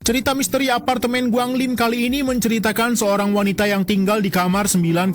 Cerita misteri apartemen Guanglin kali ini menceritakan seorang wanita yang tinggal di kamar 907.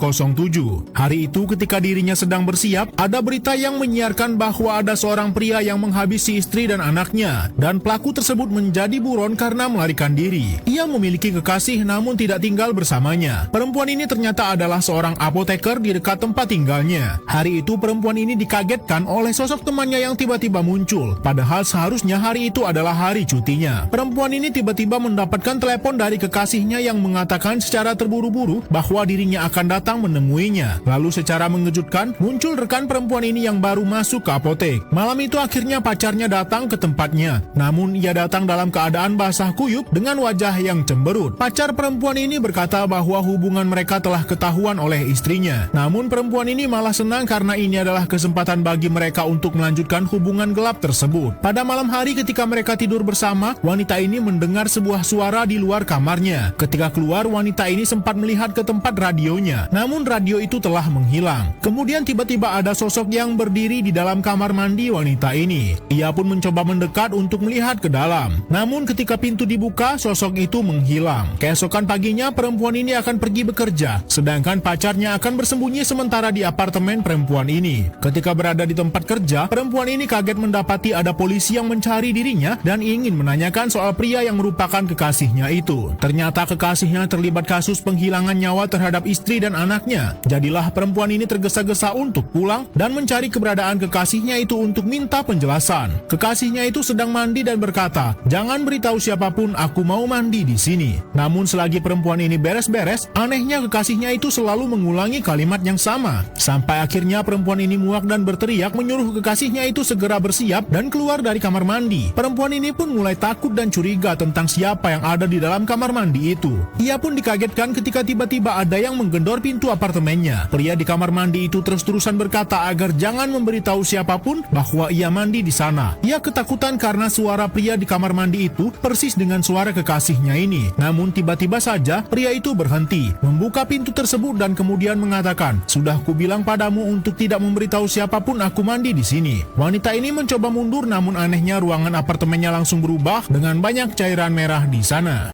Hari itu ketika dirinya sedang bersiap, ada berita yang menyiarkan bahwa ada seorang pria yang menghabisi istri dan anaknya, dan pelaku tersebut menjadi buron karena melarikan diri. Ia memiliki kekasih namun tidak tinggal bersamanya. Perempuan ini ternyata adalah seorang apoteker di dekat tempat tinggalnya. Hari itu perempuan ini dikagetkan oleh sosok temannya yang tiba-tiba muncul, padahal seharusnya hari itu adalah hari cutinya. Perempuan ini tiba-tiba mendapatkan telepon dari kekasihnya yang mengatakan secara terburu-buru bahwa dirinya akan datang menemuinya. Lalu secara mengejutkan, muncul rekan perempuan ini yang baru masuk ke apotek. Malam itu akhirnya pacarnya datang ke tempatnya. Namun ia datang dalam keadaan basah kuyup dengan wajah yang cemberut. Pacar perempuan ini berkata bahwa hubungan mereka telah ketahuan oleh istrinya. Namun perempuan ini malah senang karena ini adalah kesempatan bagi mereka untuk melanjutkan hubungan gelap tersebut. Pada malam hari ketika mereka tidur bersama, wanita ini mendengar sebuah suara di luar kamarnya. Ketika keluar, wanita ini sempat melihat ke tempat radionya. Namun radio itu telah menghilang. Kemudian tiba-tiba ada sosok yang berdiri di dalam kamar mandi wanita ini. Ia pun mencoba mendekat untuk melihat ke dalam. Namun ketika pintu dibuka, sosok itu menghilang. Keesokan paginya, perempuan ini akan pergi bekerja, sedangkan pacarnya akan bersembunyi sementara di apartemen perempuan ini. Ketika berada di tempat kerja, perempuan ini kaget mendapati ada polisi yang mencari dirinya dan ingin menanyakan soal pria yang merupakan kekasihnya itu. Ternyata kekasihnya terlibat kasus penghilangan nyawa terhadap istri dan anaknya. Jadilah perempuan ini tergesa-gesa untuk pulang dan mencari keberadaan kekasihnya itu untuk minta penjelasan. Kekasihnya itu sedang mandi dan berkata, "Jangan beritahu siapapun, aku mau mandi di sini." Namun selagi perempuan ini beres-beres, anehnya kekasihnya itu selalu mengulangi kalimat yang sama. Sampai akhirnya perempuan ini muak dan berteriak menyuruh kekasihnya itu segera bersiap dan keluar dari kamar mandi. Perempuan ini pun mulai takut dan curiga tentang siapa yang ada di dalam kamar mandi itu. Ia pun dikagetkan ketika tiba-tiba ada yang menggendor pintu apartemennya. Pria di kamar mandi itu terus-terusan berkata agar jangan memberitahu siapapun bahwa ia mandi di sana. Ia ketakutan karena suara pria di kamar mandi itu persis dengan suara kekasihnya ini. Namun tiba-tiba saja pria itu berhenti, membuka pintu tersebut dan kemudian mengatakan, "Sudah kubilang padamu untuk tidak memberitahu siapapun aku mandi di sini." Wanita ini mencoba mundur namun anehnya ruangan apartemennya langsung berubah dengan banyak cairan merah di sana.